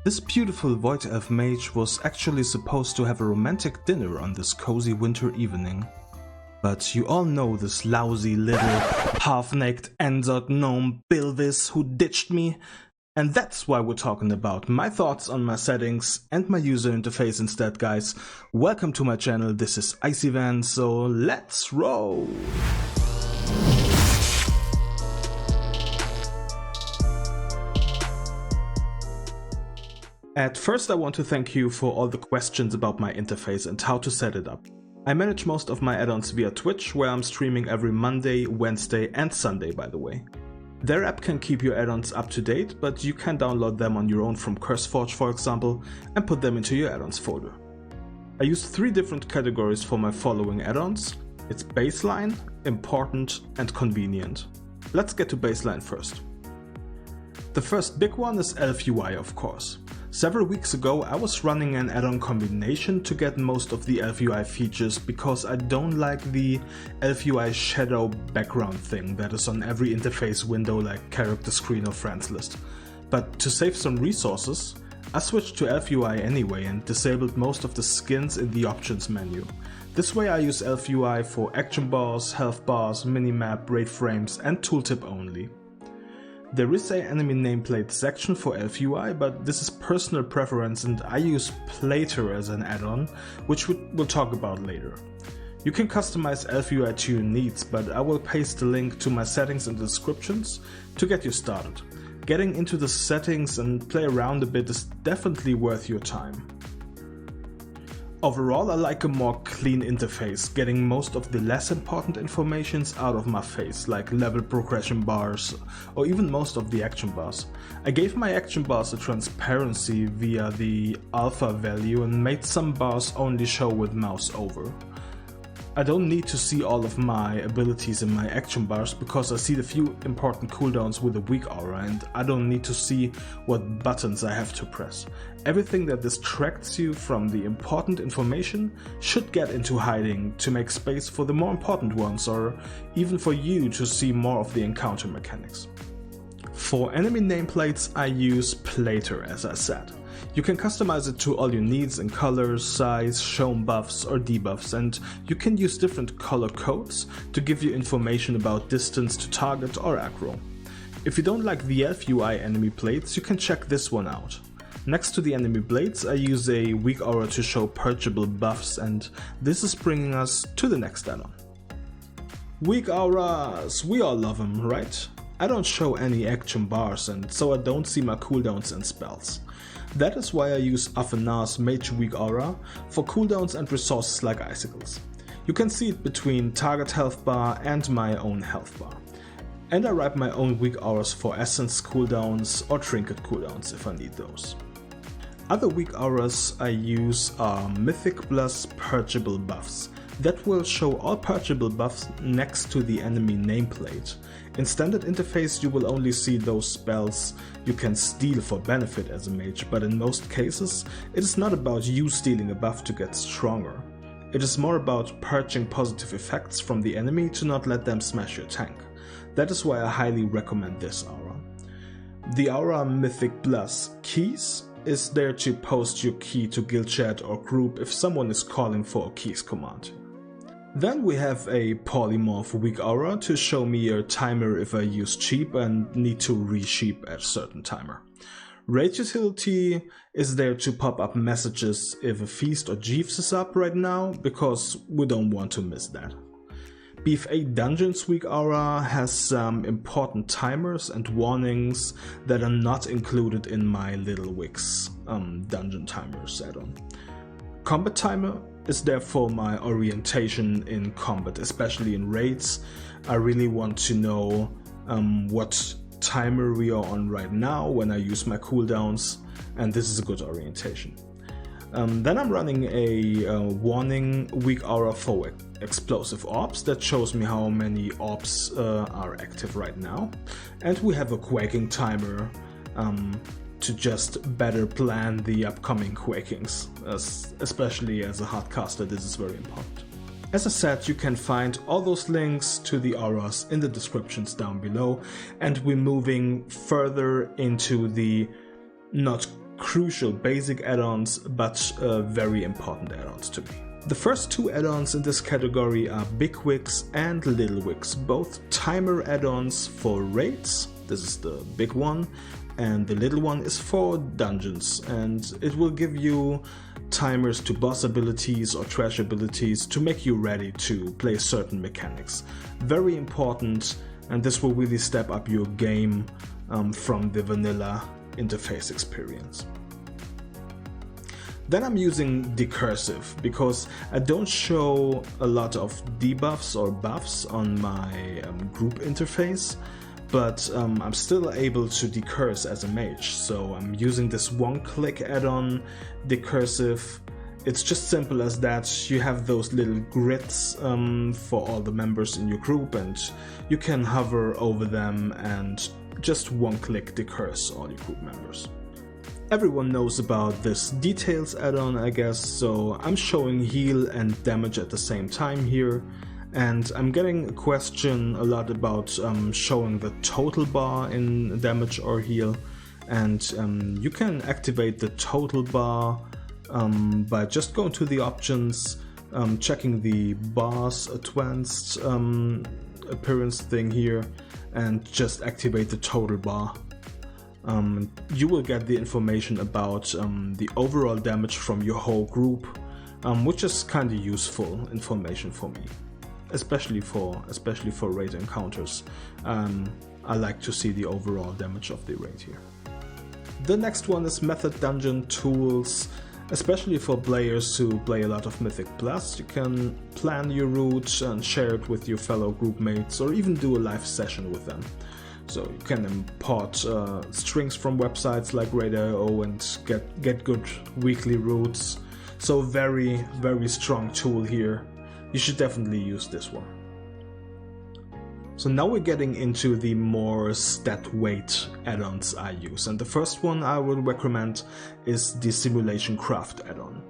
This beautiful Void Elf mage was actually supposed to have a romantic dinner on this cozy winter evening. But you all know this lousy little half-naked Enzard gnome Bilvis who ditched me, and that's why we're talking about my thoughts on my settings and my user interface instead, guys. Welcome to my channel, this is Icyvan, so let's roll! At first I want to thank you for all the questions about my interface and how to set it up. I manage most of my add-ons via Twitch, where I'm streaming every Monday, Wednesday and Sunday, by the way. Their app can keep your add-ons up to date, but you can download them on your own from CurseForge, for example, and put them into your add-ons folder. I use 3 different categories for my following add-ons. It's baseline, important and convenient. Let's get to baseline first. The first big one is Elf UI, of course. Several weeks ago I was running an add-on combination to get most of the Elf UI features because I don't like the Elf UI shadow background thing that is on every interface window like character screen or friends list. But to save some resources, I switched to Elf UI anyway and disabled most of the skins in the options menu. This way I use Elf UI for action bars, health bars, minimap, raid frames and tooltip only. There is an enemy nameplate section for Elf UI, but this is personal preference and I use Plater as an add-on, which we'll talk about later. You can customize Elf UI to your needs, but I will paste the link to my settings in the descriptions to get you started. Getting into the settings and play around a bit is definitely worth your time. Overall, I like a more clean interface, getting most of the less important informations out of my face, like level progression bars or even most of the action bars. I gave my action bars a transparency via the alpha value and made some bars only show with mouse over. I don't need to see all of my abilities in my action bars because I see the few important cooldowns with a weak aura and I don't need to see what buttons I have to press. Everything that distracts you from the important information should get into hiding to make space for the more important ones or even for you to see more of the encounter mechanics. For enemy nameplates I use Plater, as I said. You can customize it to all your needs in colors, size, shown buffs or debuffs, and you can use different color codes to give you information about distance to target or aggro. If you don't like the Elf UI enemy plates, you can check this one out. Next to the enemy blades I use a weak aura to show purgeable buffs, and this is bringing us to the next add-on. Weak auras, we all love them, right? I don't show any action bars and so I don't see my cooldowns and spells. That is why I use Afenar's Mage Weak Aura for cooldowns and resources like icicles. You can see it between target health bar and my own health bar. And I write my own weak auras for essence cooldowns or trinket cooldowns if I need those. Other weak auras I use are Mythic plus purgeable buffs. That will show all purgeable buffs next to the enemy nameplate. In standard interface you will only see those spells you can steal for benefit as a mage, but in most cases it is not about you stealing a buff to get stronger. It is more about purging positive effects from the enemy to not let them smash your tank. That is why I highly recommend this aura. The aura Mythic Plus Keys is there to post your key to guild chat or group if someone is calling for a keys command. Then we have a polymorph weak aura to show me a timer if I use cheap and need to re-sheep at a certain timer. Raid utility is there to pop up messages if a feast or Jeeves is up right now, because we don't want to miss that. BFA Dungeons weak aura has some important timers and warnings that are not included in my Little Wix dungeon timers add-on. Combat timer is there for my orientation in combat, especially in raids. I really want to know what timer we are on right now when I use my cooldowns, and this is a good orientation. Then I'm running a warning weak aura for explosive orbs that shows me how many orbs are active right now, and we have a quaking timer to just better plan the upcoming quakings, especially as a hardcaster this is very important. As I said, you can find all those links to the auras in the descriptions down below, and we're moving further into the not crucial basic add-ons, but very important add-ons to me. The first two add-ons in this category are Big Wigs and Little Wigs, both timer add-ons for raids. This is the big one, and the little one is for dungeons, and it will give you timers to boss abilities or trash abilities to make you ready to play certain mechanics. Very important, and this will really step up your game from the vanilla interface experience. Then I'm using the Cursive because I don't show a lot of debuffs or buffs on my group interface, but I'm still able to decurse as a mage, so I'm using this one-click add-on, the Cursive. It's just simple as that. You have those little grids for all the members in your group, and you can hover over them and just one-click decurse all your group members. Everyone knows about this details add-on, I guess, so I'm showing heal and damage at the same time here. And I'm getting a question a lot about showing the total bar in damage or heal, and you can activate the total bar by just going to the options, checking the bars advanced appearance thing here, and just activate the total bar. You will get the information about the overall damage from your whole group, which is kind of useful information for me. Especially for raid encounters. I like to see the overall damage of the raid here. The next one is Method Dungeon Tools, especially for players who play a lot of Mythic Plus. You can plan your route and share it with your fellow group mates, or even do a live session with them. So you can import strings from websites like Raid.io and get good weekly routes. So very, very strong tool here. You should definitely use this one. So now we're getting into the more stat weight add-ons I use, and the first one I would recommend is the Simulation Craft add-on.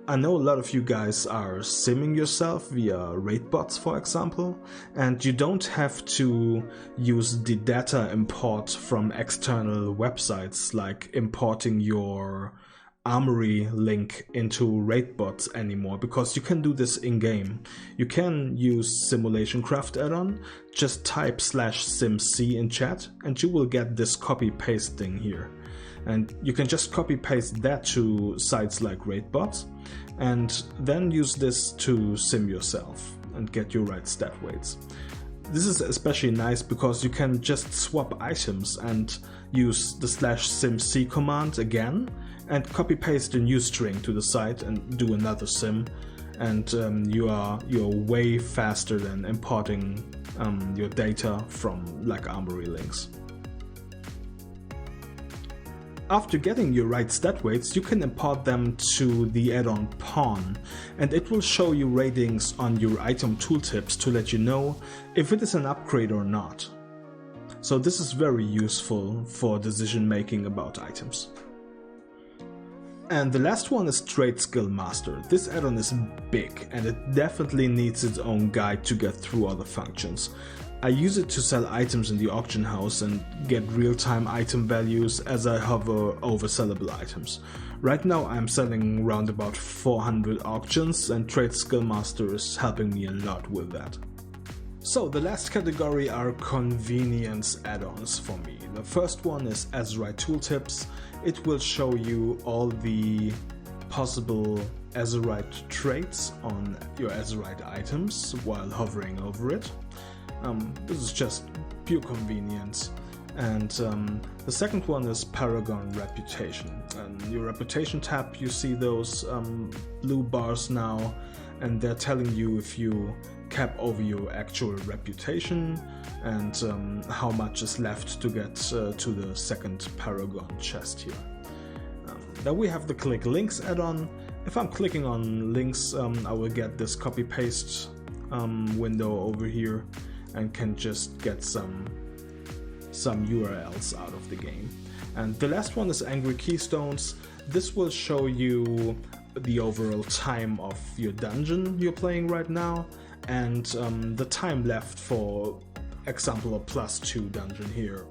I know a lot of you guys are simming yourself via raid bots, for example, and you don't have to use the data import from external websites, like importing your Armory link into raid bots anymore, because you can do this in-game. You can use Simulation Craft add-on, just type /simc in chat and you will get this copy-paste thing here. And you can just copy-paste that to sites like raid bots, and then use this to sim yourself and get your right stat weights. This is especially nice because you can just swap items and use the /simc command again, and copy-paste a new string to the site and do another sim, and you're way faster than importing your data from like Armory links. After getting your right stat weights, you can import them to the add-on Pawn, and it will show you ratings on your item tooltips to let you know if it is an upgrade or not. So this is very useful for decision making about items. And the last one is Tradeskillmaster. This add-on is big and it definitely needs its own guide to get through all the functions. I use it to sell items in the auction house and get real-time item values as I hover over sellable items. Right now I'm selling around about 400 auctions, and Tradeskillmaster is helping me a lot with that. So the last category are convenience add-ons for me. The first one is Azerite Tooltips. It will show you all the possible Azerite traits on your Azerite items while hovering over it. This is just pure convenience. And the second one is Paragon Reputation. And your Reputation tab, you see those blue bars now, and they're telling you if you cap over your actual reputation and how much is left to get to the second Paragon chest here. Then we have the Click Links add-on. If I'm clicking on links, I will get this copy-paste window over here and can just get some URLs out of the game. And the last one is Angry Keystones. This will show you the overall time of your dungeon you're playing right now, and the time left for example a +2 dungeon here.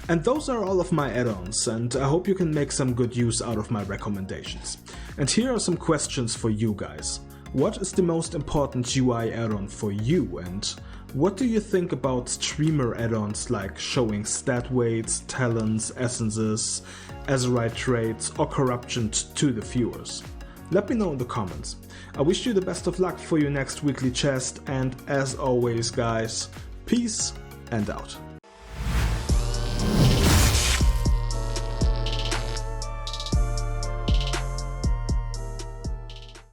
And those are all of my add-ons, and I hope you can make some good use out of my recommendations. And here are some questions for you guys. What is the most important UI add-on for you, and what do you think about streamer add-ons like showing stat weights, talents, essences, Azerite traits, or corruption to the viewers? Let me know in the comments. I wish you the best of luck for your next weekly chest, and as always guys, peace and out.